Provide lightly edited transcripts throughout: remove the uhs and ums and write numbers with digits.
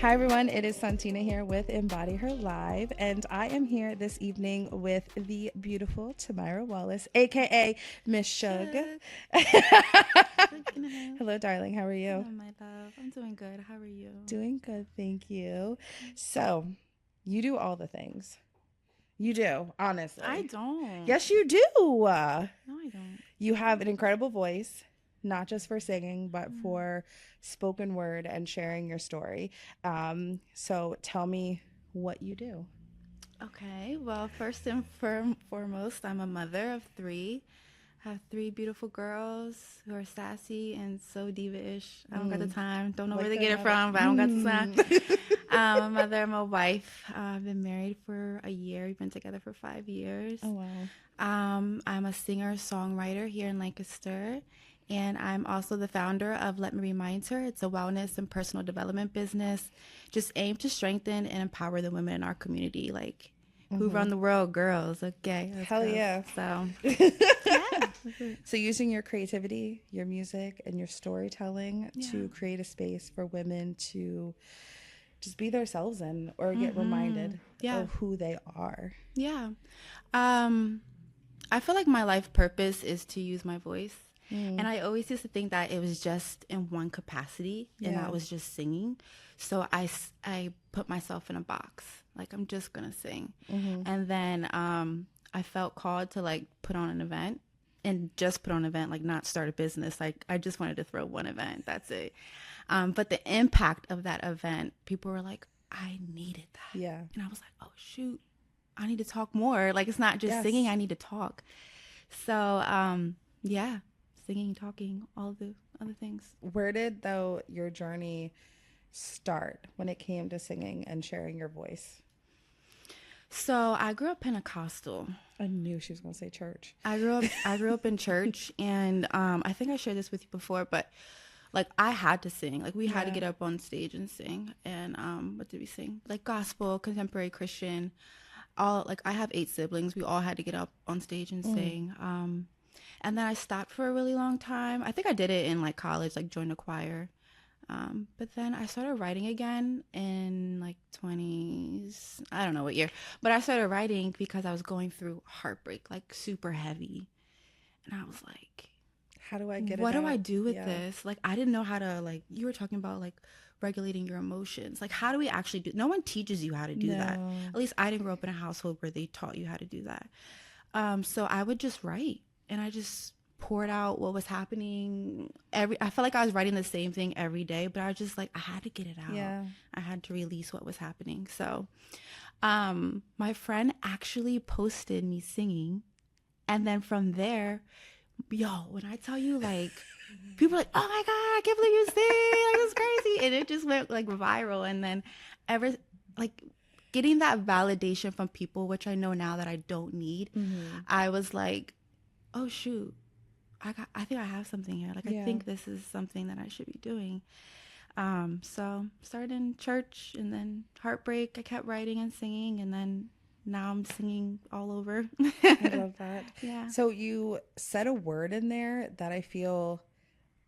Hi everyone, it is Santina here with Embody Her Live, and I am here this evening with the beautiful Tymira Wallace, aka Miss Suge. Hello, darling. How are you? Hello, my love. I'm doing good. How are you? Doing good, thank you. So, you do all the things. You do, honestly. I don't. Yes, you do. No, I don't. You have an incredible voice, not just for singing, but for spoken word and sharing your story. So tell me what you do. Okay. Well, first and foremost, I'm a mother of three. I have three beautiful girls who are sassy and so diva-ish. I don't got the time. Don't know Like where they their get it mother. from, but I don't got the time. I'm a mother. I'm a wife. I've been married for a year. We've been together for 5 years. Oh, wow. I'm a singer-songwriter here in Lancaster, and I'm also the founder of Let Me Remind Her. It's a wellness and personal development business, just aimed to strengthen and empower the women in our community. Like, who run the world? Girls. Okay. Hell girls. yeah. So, yeah. So using your creativity, your music, and your storytelling to create a space for women to just be themselves in or get reminded of who they are. Yeah. I feel like my life purpose is to use my voice. And I always used to think that it was just in one capacity and that was just singing. So I put myself in a box. Like, I'm just going to sing. And then I felt called to like put on an event and just put on an event, like not start a business. Like, I just wanted to throw one event. That's it. But the impact of that event, people were like, I needed that. Yeah. And I was like, oh, shoot, I need to talk more. Like, it's not just singing, I need to talk. So, yeah, singing, talking, all the other things. Where did, though, your journey start when it came to singing and sharing your voice? So I grew up Pentecostal. I knew she was going to say church. I grew up in church, and I think I shared this with you before, but like, I had to sing. Like, we had to get up on stage and sing. And what did we sing? Like, gospel, contemporary Christian. All, like, I have 8 siblings. We all had to get up on stage and sing. And then I stopped for a really long time. I think I did it in like college, like joined a choir. But then I started writing again in like 20s. I don't know what year, but I started writing because I was going through heartbreak, like super heavy. And I was like, how do I get it what do out? I do with this? Like, I didn't know how to, like, you were talking about like regulating your emotions. Like, how do we actually do? No one teaches you how to do that. At least I didn't grow up in a household where they taught you how to do that. So I would just write, and I just poured out what was happening. I felt like I was writing the same thing every day, but I was just like, I had to get it out. Yeah. I had to release what was happening. So my friend actually posted me singing, and then from there, yo, when I tell you, like, people are like, oh my God, I can't believe you sing, like, it's crazy. And it just went like viral. And then like, getting that validation from people, which I know now that I don't need, I was like, oh shoot, I think I have something here. Like, I think this is something that I should be doing. So started in church, and then heartbreak, I kept writing and singing, and then now I'm singing all over. I love that. Yeah. So you said a word in there that I feel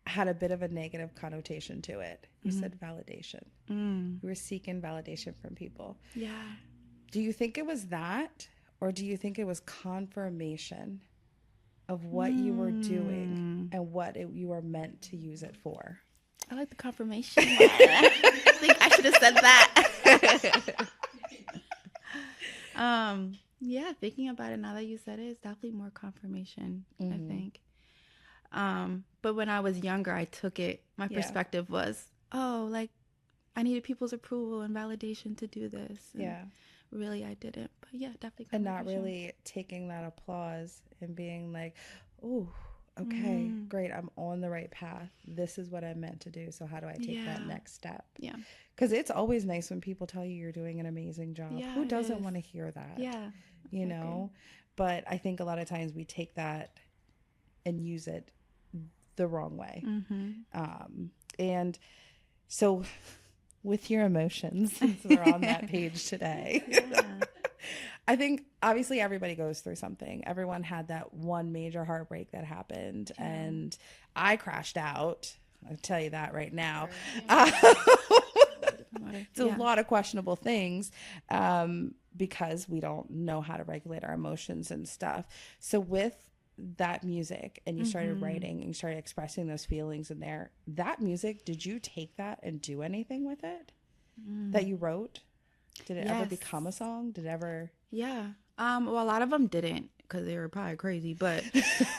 had a bit of a negative connotation to it. You said validation. You were seeking validation from people. Yeah. Do you think it was that, or do you think it was confirmation of what you were doing and what you were meant to use it for? I like the confirmation. I think I should have said that. Yeah, thinking about it now that you said it, it's definitely more confirmation, I think. But when I was younger, I took it, my perspective was, oh, like, I needed people's approval and validation to do this. And really, I didn't. But yeah, definitely confirmation. And not really taking that applause and being like, oh, okay, great, I'm on the right path. This is what I'm meant to do. So how do I take that next step? Yeah. Because it's always nice when people tell you you're doing an amazing job. Yeah, who doesn't want to hear that? Yeah. You know? But I think a lot of times we take that and use it the wrong way. And so with your emotions, since we're on that page today, I think obviously everybody goes through something. Everyone had that one major heartbreak that happened, and I crashed out. I'll tell you that right now. water. It's a lot of questionable things because we don't know how to regulate our emotions and stuff. So with that music, and you started writing and you started expressing those feelings in there, that music, did you take that and do anything with it that you wrote? Did it ever become a song? Did it ever? Yeah. Well, a lot of them didn't because they were probably crazy, but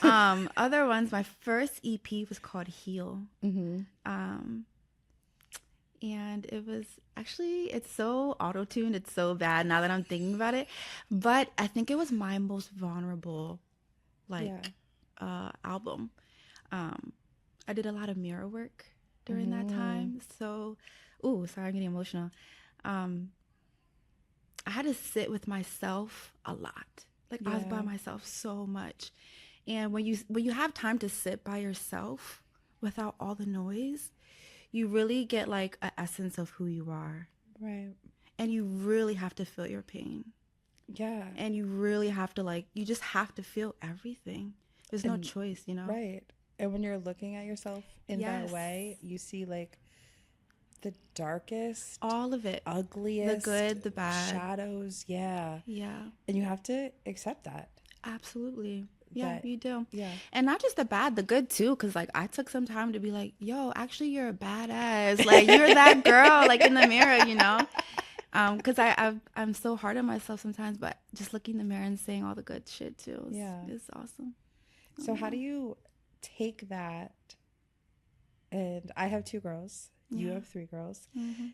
other ones, my first EP was called Heal. And it was actually, it's so auto-tuned, it's so bad now that I'm thinking about it, but I think it was my most vulnerable album. I did a lot of mirror work during that time. So, sorry, I'm getting emotional. I had to sit with myself a lot. Like I was by myself so much. And when you have time to sit by yourself without all the noise, you really get like an essence of who you are. Right. And you really have to feel your pain. Yeah. And you really have to you just have to feel everything. There's no choice, you know? Right. And when you're looking at yourself in that way, you see like the darkest, all of it, ugliest, the good, the bad, shadows. Yeah. Yeah. And you have to accept that. Absolutely. Yeah, you do. Yeah. And not just the bad, the good too. Cause like I took some time to be like, yo, actually you're a badass. Like you're that girl, like in the mirror, you know? Cause I'm so hard on myself sometimes, but just looking in the mirror and saying all the good shit too is awesome. So how do you take that? And I have 2 girls. You have 3 girls.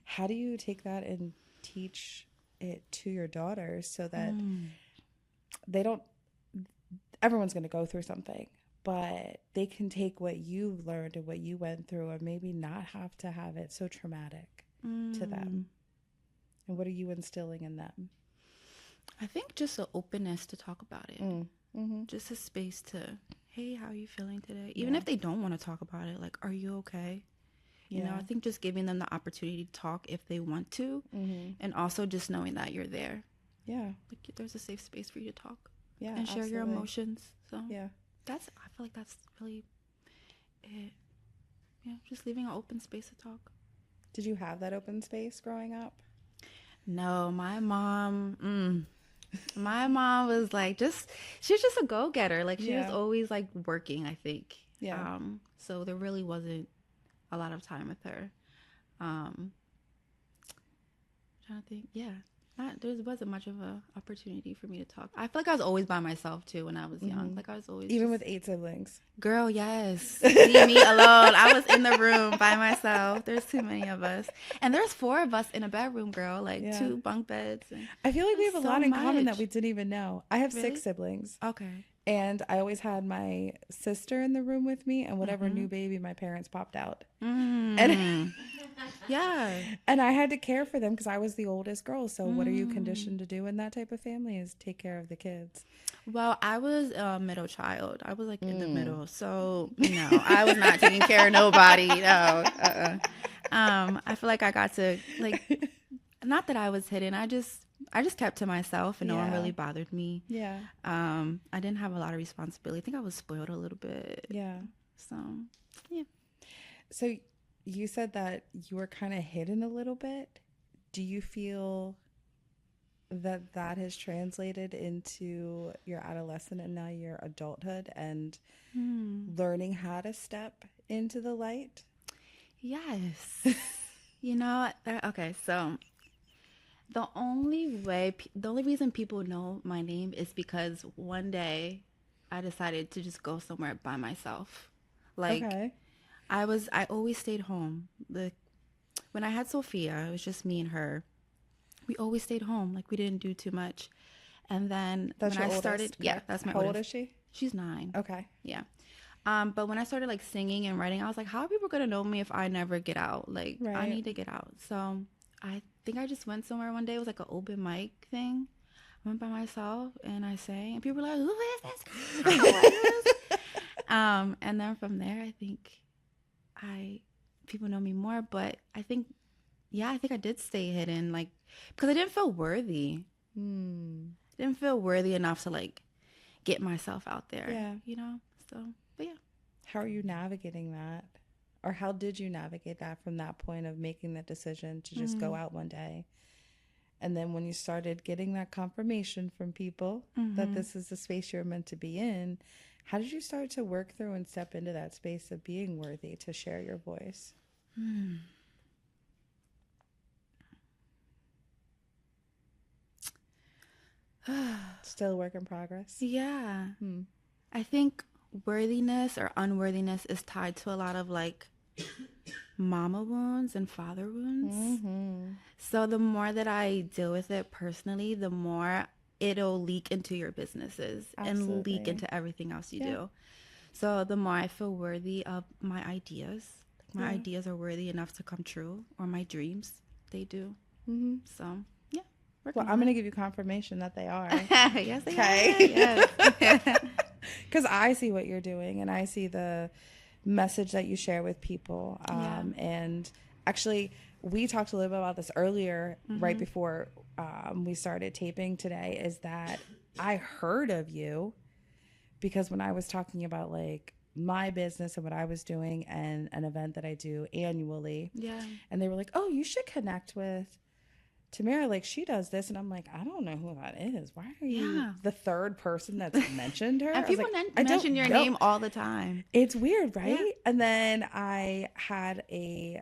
How do you take that and teach it to your daughters so that they don't, everyone's going to go through something, but they can take what you've learned and what you went through and maybe not have to have it so traumatic to them? And what are you instilling in them? I think just an openness to talk about it. Just a space to, hey, how are you feeling today? Even if they don't want to talk about it, like, are you okay? You know, I think just giving them the opportunity to talk if they want to, and also just knowing that you're there. Yeah. Like there's a safe space for you to talk. Yeah. And share your emotions. So yeah. I feel like that's really it. Yeah, just leaving an open space to talk. Did you have that open space growing up? No, my mom was like she was just a go-getter. Like she was always like working, I think. Yeah. So there really wasn't a lot of time with her. Trying to think. Yeah. There wasn't much of a opportunity for me to talk. I feel like I was always by myself too when I was young. Like I was always even with 8 siblings. Girl, yes. Leave me alone. I was in the room by myself. There's too many of us, and there's 4 of us in a bedroom, girl. Like 2 bunk beds. And I feel like we have a lot in common that we didn't even know. I have 6 siblings. Okay. And I always had my sister in the room with me, and whatever new baby my parents popped out. And and I had to care for them because I was the oldest girl. So what are you conditioned to do in that type of family is take care of the kids? Well, I was a middle child. I was like in the middle. So no, I was not taking care of nobody. No. I feel like I got to like, not that I was hidden. I just kept to myself and no one really bothered me. Yeah. I didn't have a lot of responsibility. I think I was spoiled a little bit. Yeah. So, yeah. So you said that you were kind of hidden a little bit. Do you feel that has translated into your adolescent and now your adulthood and learning how to step into the light? Yes. You know, okay, so the only reason people know my name is because one day I decided to just go somewhere by myself. Like, I always stayed home. When I had Sophia, it was just me and her. We always stayed home. Like, we didn't do too much. And then when I started, that's my oldest. How old is she? She's 9. Okay. Yeah. But when I started like singing and writing, I was like, how are people gonna know me if I never get out? Like, I need to get out. So I think I just went somewhere one day. It was like an open mic thing. I went by myself and I sang, and people were like, "Who is this?" And then from there, I think people know me more. But I think I did stay hidden, like, because I didn't feel worthy. Didn't feel worthy enough to like get myself out there. Yeah, you know. So, but yeah. How are you navigating that? or how did you navigate that from that point of making the decision to just go out one day? And then when you started getting that confirmation from people that this is the space you're meant to be in, how did you start to work through and step into that space of being worthy to share your voice? Still a work in progress? Yeah. I think worthiness or unworthiness is tied to a lot of like mama wounds and father wounds. So the more that I deal with it personally, the more it'll leak into your businesses and leak into everything else you do. So the more I feel worthy of my ideas, my ideas are worthy enough to come true, or my dreams, they do. So yeah. Well, I'm going to give you confirmation that they are. Yes, they are. Yes. Because I see what you're doing, and I see the message that you share with people. And actually, we talked a little bit about this earlier, right before we started taping today, is that I heard of you because when I was talking about like my business and what I was doing and an event that I do annually, and they were like, oh, you should connect with Tymira, like she does this, and I'm like, I don't know who that is. Why are you the third person that's mentioned her? And people mention your name all the time. It's weird, right? Yeah. And then I had a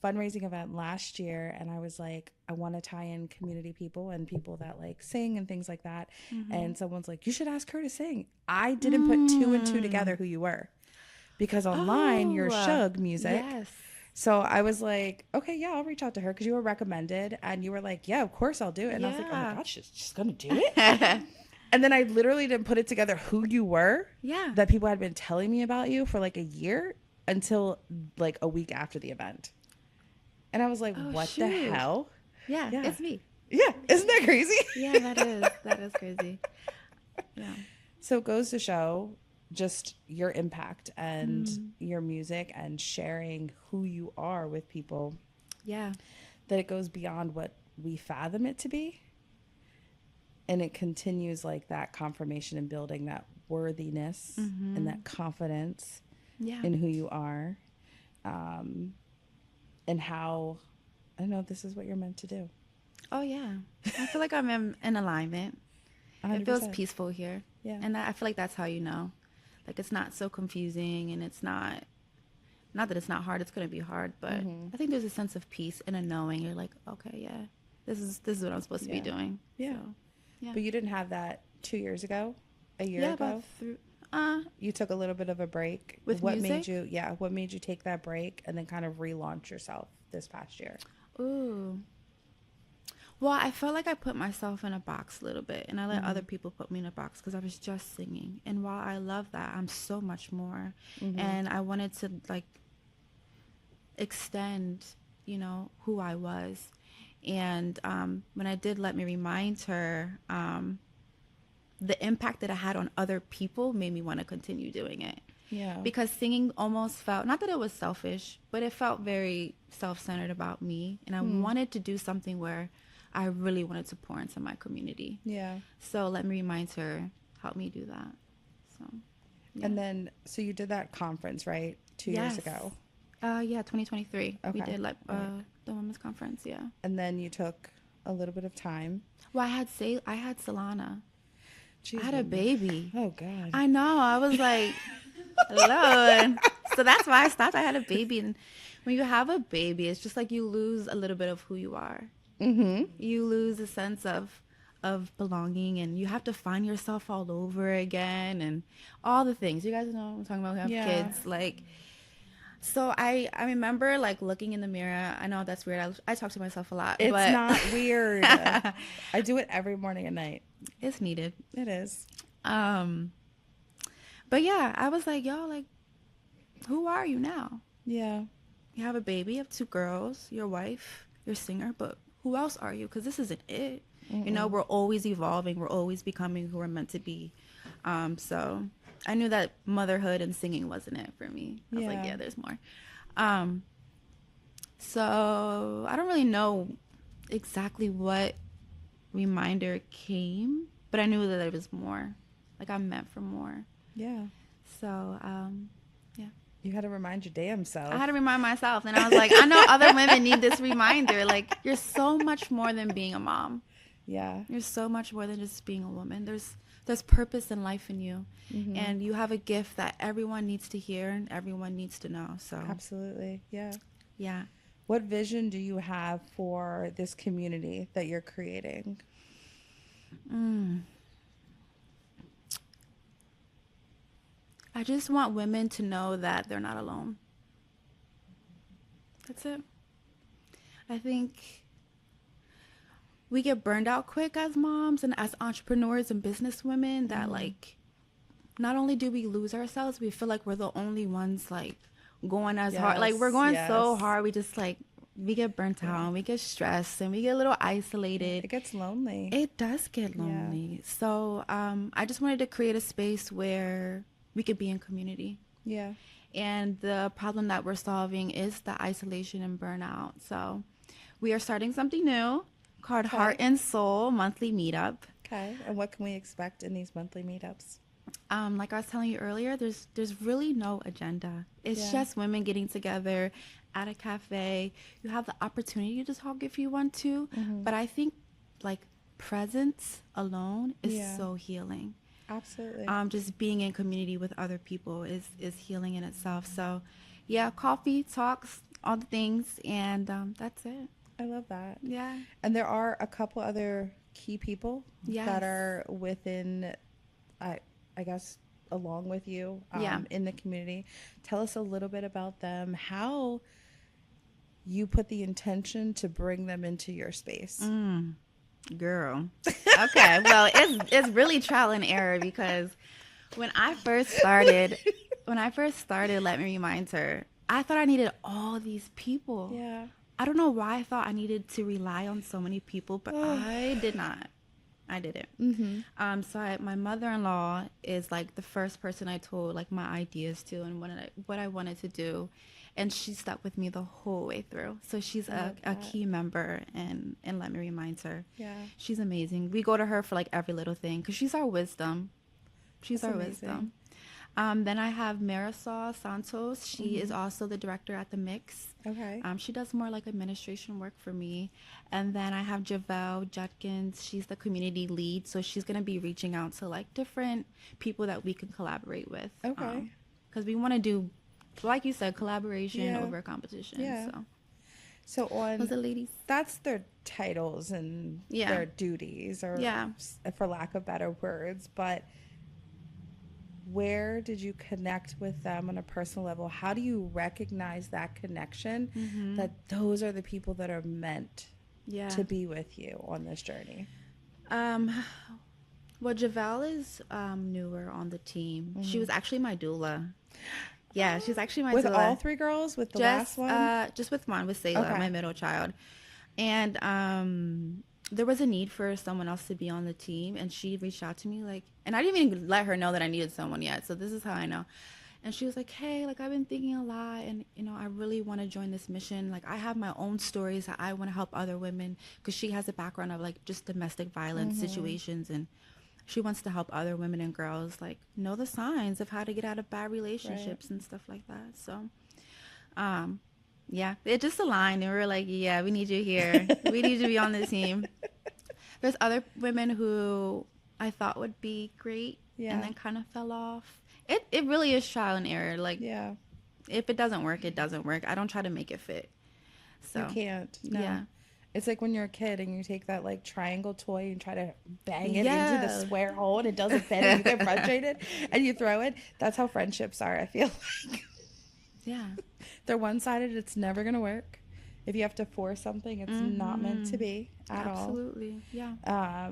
fundraising event last year, and I was like, I want to tie in community people and people that like sing and things like that. And someone's like, you should ask her to sing. I didn't put two and two together who you were, because online you're Suge music. Yes. So I was like, okay, yeah, I'll reach out to her because you were recommended. And you were like, yeah, of course I'll do it. And I was like, oh my God, she's going to do it? And then I literally didn't put it together who you were. Yeah. That people had been telling me about you for like a year until like a week after the event. And I was like, what the hell? Yeah, it's me. Yeah. Isn't that crazy? Yeah, that is crazy. Yeah. So it goes to show just your impact and your music and sharing who you are with people. Yeah. That it goes beyond what we fathom it to be. And it continues like that confirmation and building that worthiness and that confidence in who you are. And how, I don't know, this is what you're meant to do. Oh, yeah. I feel like I'm in alignment. 100%. It feels peaceful here. Yeah. And I feel like that's how you know. Like, it's not so confusing, and it's not that it's not hard. It's going to be hard, but I think there's a sense of peace and a knowing. You're like, okay, yeah, this is what I'm supposed to be doing. Yeah. So, yeah. But you didn't have that 2 years ago, a year ago? You took a little bit of a break. With what music? What made you take that break and then kind of relaunch yourself this past year? Ooh. Well, I felt like I put myself in a box a little bit, and I let other people put me in a box because I was just singing. And while I love that, I'm so much more. And I wanted to like extend, who I was. And when I did Let Me Remind Her, the impact that I had on other people made me want to continue doing it. Yeah. Because singing almost felt, not that it was selfish, but it felt very self-centered about me. And I wanted to do something where I really wanted to pour into my community. Yeah. So Let Me Remind Her helped me do that. So. Yeah. And then, so you did that conference, right? 2 years ago. Yeah, 2023. Okay. We did the women's conference. Yeah. And then you took a little bit of time. Well, I had Solana. Jeez, I had a baby. Oh God. I know. I was like, hello. So that's why I stopped. I had a baby, and when you have a baby, it's just like you lose a little bit of who you are. You lose a sense of belonging, and you have to find yourself all over again, and all the things. You guys know what I'm talking about. We have kids, like. So I remember like looking in the mirror. I know that's weird. I talk to myself a lot. It's not weird. I do it every morning and night. It's needed. It is. But yeah, I was like, yo, like, who are you now? Yeah. You have a baby, you have 2 girls, your wife, your singer, but who else are you? Because this isn't it. We're always evolving. We're always becoming who we're meant to be. So I knew that motherhood and singing wasn't it for me. I was like, yeah, there's more. So I don't really know exactly what reminder came, but I knew that there was more. Like, I'm meant for more. Yeah. So, yeah. You had to remind your damn self. I had to remind myself. And I was like, I know other women need this reminder. Like, you're so much more than being a mom. Yeah. You're so much more than just being a woman. There's purpose in life in you. Mm-hmm. And you have a gift that everyone needs to hear and everyone needs to know. So Absolutely. Yeah. yeah. What vision do you have for this community that you're creating? I just want women to know that they're not alone. That's it. I think we get burned out quick as moms and as entrepreneurs and business women that like, not only do we lose ourselves, we feel like we're the only ones like going as hard. Like we're going so hard. We just like, we get burnt out and we get stressed and we get a little isolated. It gets lonely. It does get lonely. Yeah. So I just wanted to create a space where we could be in community. Yeah. And the problem that we're solving is the isolation and burnout. So we are starting something new called Heart and Soul Monthly Meetup. Okay. And what can we expect in these monthly meetups? Like I was telling you earlier, there's really no agenda. It's just women getting together at a cafe. You have the opportunity to talk if you want to. But I think like presence alone is so healing. Absolutely. Just being in community with other people is healing in itself. So yeah, coffee, talks, all the things, and that's it. I love that. Yeah. And there are a couple other key people that are within, I guess, along with you in the community. Tell us a little bit about them, how you put the intention to bring them into your space. Girl. Okay. Well, it's really trial and error because when I first started, Let Me Remind Her, I thought I needed all these people. Yeah. I don't know why I thought I needed to rely on so many people, but I did not. I didn't. So my mother-in-law is like the first person I told like my ideas to and what I wanted to do. And she stuck with me the whole way through. So she's a key member in Let Me Remind Her. Yeah. She's amazing. We go to her for like every little thing because she's our wisdom. Wisdom. Then I have Marisol Santos. She is also the director at The Mix. Okay. She does more like administration work for me. And then I have Javelle Judkins. She's the community lead. So she's going to be reaching out to like different people that we can collaborate with. Okay. Because we want to do, like you said, collaboration over competition. Yeah. So on those are ladies. That's their titles and their duties, or for lack of better words. But where did you connect with them on a personal level? How do you recognize that connection, that those are the people that are meant to be with you on this journey? Well, Javelle is newer on the team. She was actually my doula. Yeah, she's actually my doula. With all three girls? With the last one? Just with one, with Sayla, my middle child. And there was a need for someone else to be on the team, and she reached out to me like, and I didn't even let her know that I needed someone yet. So this is how I know. And she was like, hey, like I've been thinking a lot, and I really want to join this mission. Like I have my own stories that I want to help other women, because she has a background of like just domestic violence situations, and she wants to help other women and girls like know the signs of how to get out of bad relationships and stuff like that. So it just aligned, and we were like, yeah, we need you here. We need you to be on the team. There's other women who I thought would be great and then kind of fell off. It really is trial and error. Like, if it doesn't work, it doesn't work. I don't try to make it fit. So you can't. No. Yeah. It's like when you're a kid and you take that like triangle toy and try to bang it into the square hole and it doesn't fit and you get frustrated and you throw it. That's how friendships are, I feel like. Yeah. They're one-sided. It's never going to work. If you have to force something, it's not meant to be at all. Absolutely. Yeah.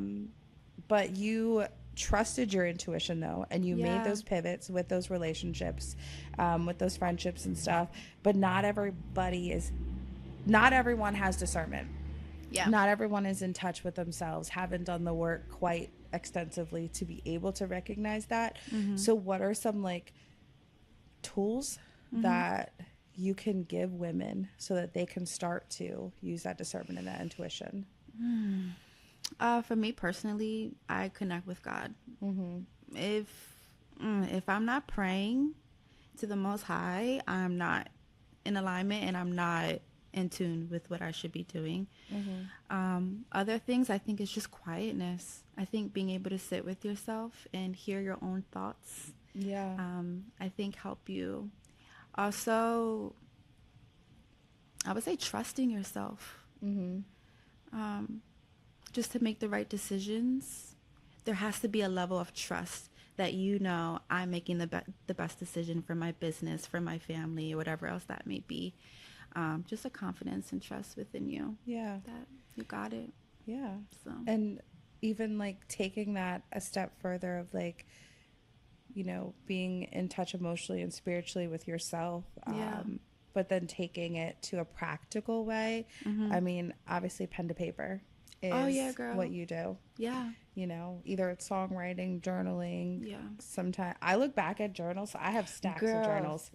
But you trusted your intuition though, and you made those pivots with those relationships, with those friendships and stuff. But not everyone has discernment. Yeah. Not everyone is in touch with themselves, haven't done the work quite extensively to be able to recognize that. So what are some like tools that you can give women so that they can start to use that discernment and that intuition? For me personally, I connect with God. If I'm not praying to the Most High, I'm not in alignment and I'm not in tune with what I should be doing. Other things, I think, is just quietness. I think being able to sit with yourself and hear your own thoughts, Yeah. I think help you. Also, I would say trusting yourself. Just to make the right decisions, there has to be a level of trust that I'm making the best decision for my business, for my family, or whatever else that may be. Just a confidence and trust within you. Yeah. That you got it. Yeah. So. And even like taking that a step further of like, you know, being in touch emotionally and spiritually with yourself. But then taking it to a practical way. I mean, obviously pen to paper is what you do. Yeah. You know, either it's songwriting, journaling. Yeah. Sometimes I look back at journals. I have stacks of journals.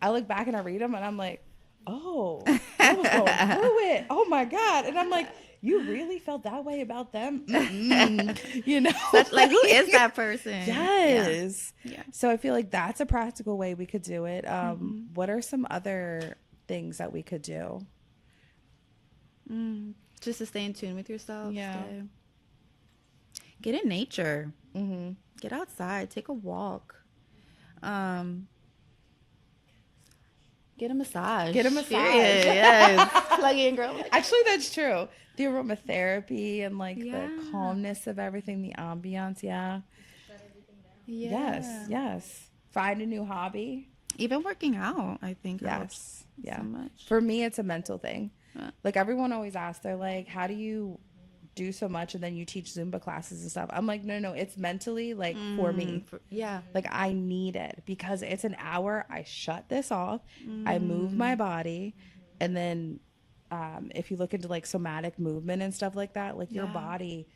I look back and I read them and I'm like, oh, I was going through it. Oh my God. And I'm like, you really felt that way about them? You know, like who is that person? Yes. Yeah. So I feel like that's a practical way we could do it. What are some other things that we could do? Just to stay in tune with yourself. Yeah. Get in nature. Get outside. Take a walk. Get a massage. Yes. Plug in, girl. Actually, that's true. The aromatherapy and like the calmness of everything, the ambiance. Yeah. Yes. Find a new hobby. Even working out, I think. Yes. Yeah. So much. For me, it's a mental thing. Like everyone always asks, they're like, how do you do so much and then you teach Zumba classes and stuff? I'm like, no, it's mentally like for me. Like I need it because it's an hour. I shut this off. I move my body. And then if you look into like somatic movement and stuff like that, like your body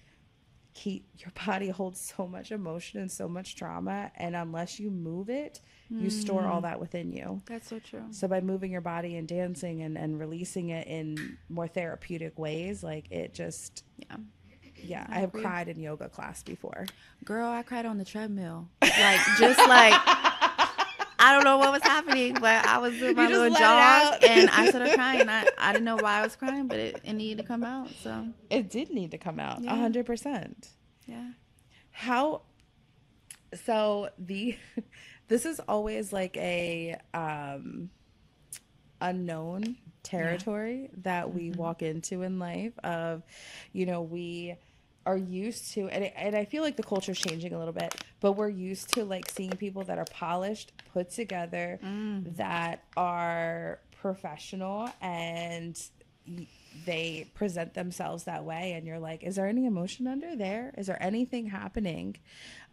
holds so much emotion and so much trauma. And unless you move it, you store all that within you. That's so true. So by moving your body and dancing and releasing it in more therapeutic ways, like it just, I have cried in yoga class before. Girl, I cried on the treadmill. Like, just like, I don't know what was happening, but I was doing my little jog and I started crying. I didn't know why I was crying, but it needed to come out. So it did need to come out 100%. Yeah. This is always like a unknown territory that we walk into in life of, you know, we are used to, and I feel like the culture is changing a little bit, but we're used to like seeing people that are polished, put together, that are professional, and they present themselves that way. And you're like, is there any emotion under there? Is there anything happening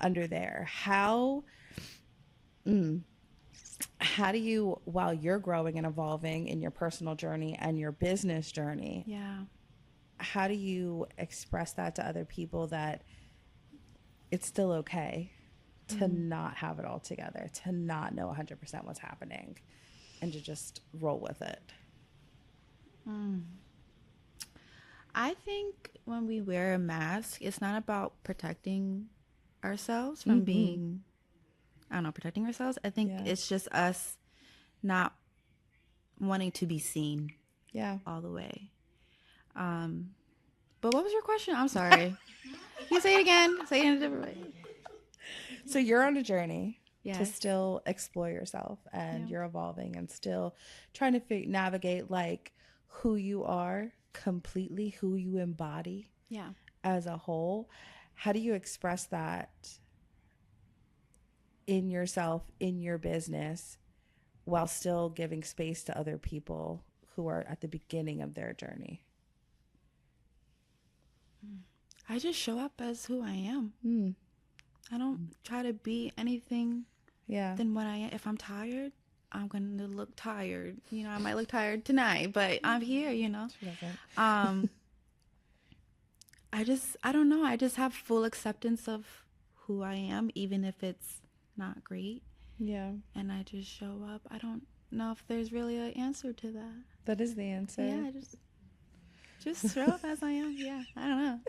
under there? How do you, while you're growing and evolving in your personal journey and your business journey, how do you express that to other people that it's still okay to not have it all together, to not know 100% what's happening, and to just roll with it? I think when we wear a mask, it's not about protecting ourselves from being, protecting ourselves. I think it's just us not wanting to be seen all the way. But what was your question? I'm sorry. Can you say it again? Say it in a different way. So you're on a journey to still explore yourself, and you're evolving and still trying to navigate like who you are completely, who you embody as a whole. How do you express that in yourself, in your business, while still giving space to other people who are at the beginning of their journey? I just show up as who I am. I don't try to be anything than what I am. If I'm tired, I'm going to look tired. You know, I might look tired tonight, but I'm here, you know. I don't know. I just have full acceptance of who I am, even if it's not great. Yeah. And I just show up. I don't know if there's really an answer to that. That is the answer. Yeah, just show up as I am. Yeah, I don't know.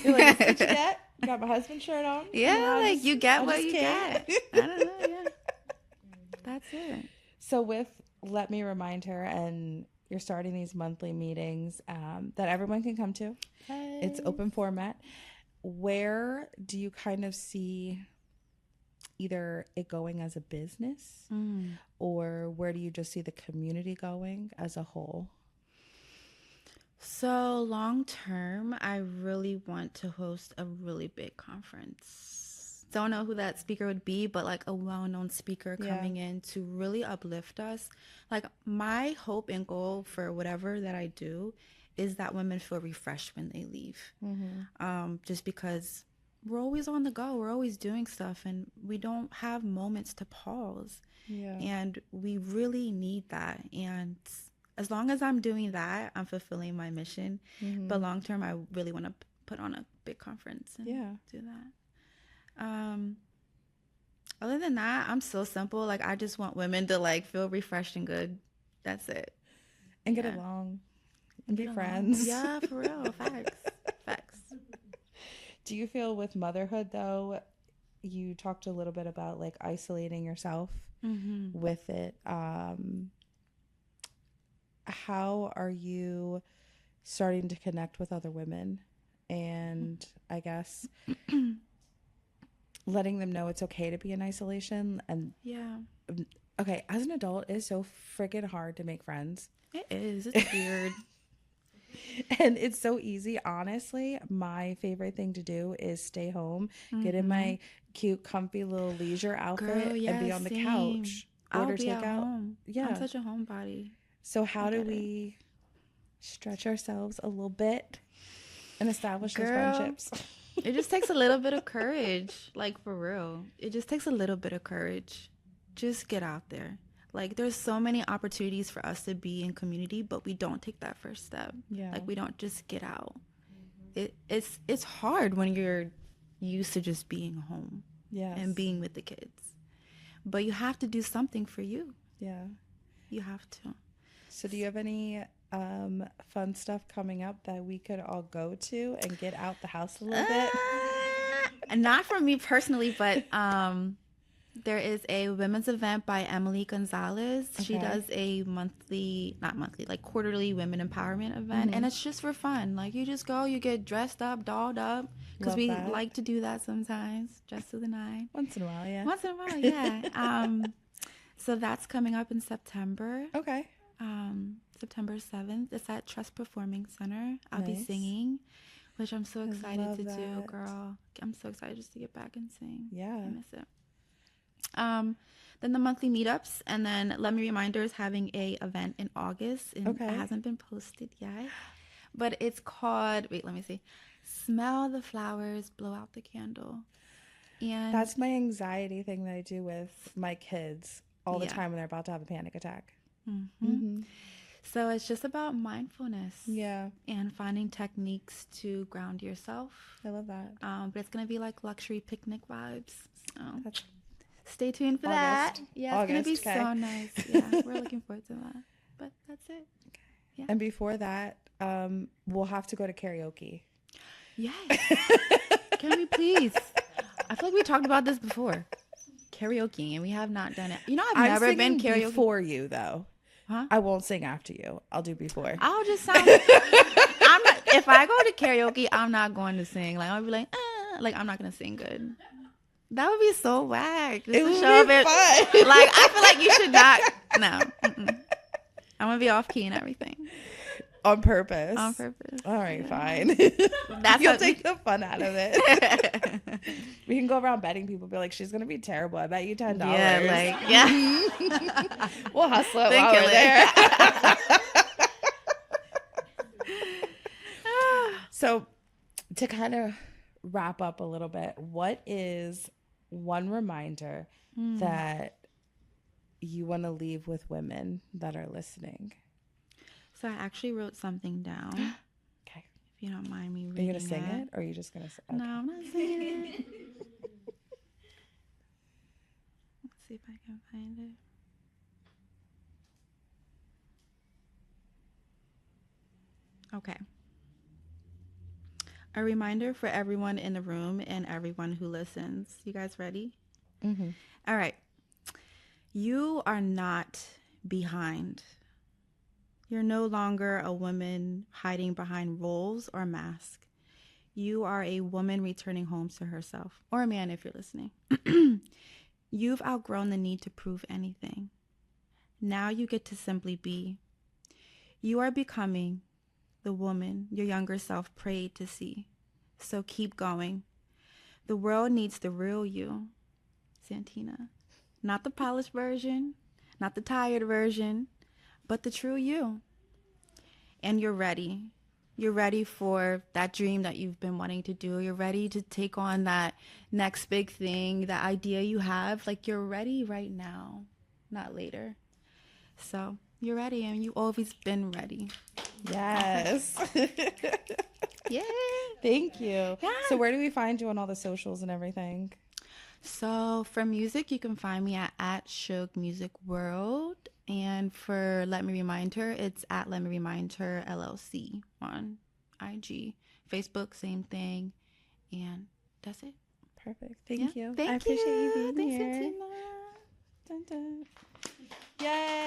You're like, what you get? Got my husband's shirt on. Yeah, like you get what you get. I don't know. Yeah. That's it. So with Let Me Remind Her, and you're starting these monthly meetings that everyone can come to. Yes. It's open format. Where do you kind of see either it going as a business, or where do you just see the community going as a whole? So long term, I really want to host a really big conference. Don't know who that speaker would be, but like a well-known speaker coming in to really uplift us. Like my hope and goal for whatever that I do is that women feel refreshed when they leave. Just because we're always on the go, we're always doing stuff, and we don't have moments to pause. And we really need that. And as long as I'm doing that, I'm fulfilling my mission. But long term, I really want to put on a big conference and do that. Other than that, I'm so simple. Like I just want women to like feel refreshed and good. That's it. And get along and be friends. Yeah, for real. Facts. Do you feel with motherhood though, you talked a little bit about like isolating yourself with it. How are you starting to connect with other women, and I guess letting them know it's okay to be in isolation? And okay, as an adult, it's so freaking hard to make friends. It is. It's weird. And it's so easy. Honestly, my favorite thing to do is stay home, get in my cute, comfy little leisure outfit, and be on the couch. Order takeout. Yeah. I'm such a homebody. So how do we stretch ourselves a little bit and establish those friendships? It just takes a little bit of courage. Like, for real. It just takes a little bit of courage. Just get out there. Like, there's so many opportunities for us to be in community, but we don't take that first step. Like, we don't just get out. It's hard when you're used to just being home and being with the kids. But you have to do something for you. Yeah. You have to. So do you have any fun stuff coming up that we could all go to and get out the house a little bit? Not for me personally, but there is a women's event by Emily Gonzalez. Okay. She does a quarterly women empowerment event. And it's just for fun. Like you just go, you get dressed up, dolled up. Because we like to do that sometimes, dressed to the nine. Once in a while, yeah. Once in a while, yeah. So that's coming up in September. Okay. September 7th. It's at Trust Performing Center. I'll be singing, which I'm so excited to do, girl. I'm so excited just to get back and sing. Yeah. I miss it. Then the monthly meetups, and then Let Me Remind Her is having a event in August. And it hasn't been posted yet. But it's called, wait, let me see. Smell the flowers, blow out the candle. And that's my anxiety thing that I do with my kids all the time when they're about to have a panic attack. So it's just about mindfulness. Yeah. And finding techniques to ground yourself. I love that. But it's going to be like luxury picnic vibes. So stay tuned for that. Yeah, it's going to be so nice. Yeah, we're looking forward to that. But that's it. Okay. Yeah. And before that, we'll have to go to karaoke. Yes. Can we please? I feel like we talked about this before. Karaoke, and we have not done it. You know, I've never been karaoke before you though. Huh? I won't sing after you. I'll do before. I'll just sound. I'm not. If I go to karaoke, I'm not going to sing. Like I'll be like I'm not gonna sing good. That would be so whack. It would be fun. Like I feel like you should not. No. I'm gonna be off key and everything. On purpose. On purpose. All right, fine. You'll take the fun out of it. We can go around betting people. Be like, she's gonna be terrible. I bet you $10. Yeah, we'll hustle it while we're there. So, to kind of wrap up a little bit, what is one reminder that you want to leave with women that are listening? So I actually wrote something down. Okay. If you don't mind me reading it. Are you going to sing it, or are you just going to say? Okay. No, I'm not singing it. Let's see if I can find it. Okay. A reminder for everyone in the room and everyone who listens. You guys ready? Mm-hmm. All right. You are not behind. You're no longer a woman hiding behind roles or masks. You are a woman returning home to herself, or a man if you're listening. You've outgrown the need to prove anything. Now you get to simply be. You are becoming the woman your younger self prayed to see. So keep going. The world needs the real you, Santina. Not the polished version, not the tired version, but the true you. And you're ready. You're ready for that dream that you've been wanting to do. You're ready to take on that next big thing, that idea you have. Like, you're ready right now, not later. So you're ready, and you've always been ready. Yes. Yeah. Thank you. Yeah. So where do we find you on all the socials and everything? So for music, you can find me at Suge Music World. And for Let Me Remind Her, it's at Let Me Remind Her LLC on IG. Facebook, same thing. And that's it. Perfect. Thank you. Thank I appreciate you you being Thanks, here. Santina. Dun, dun. Yay.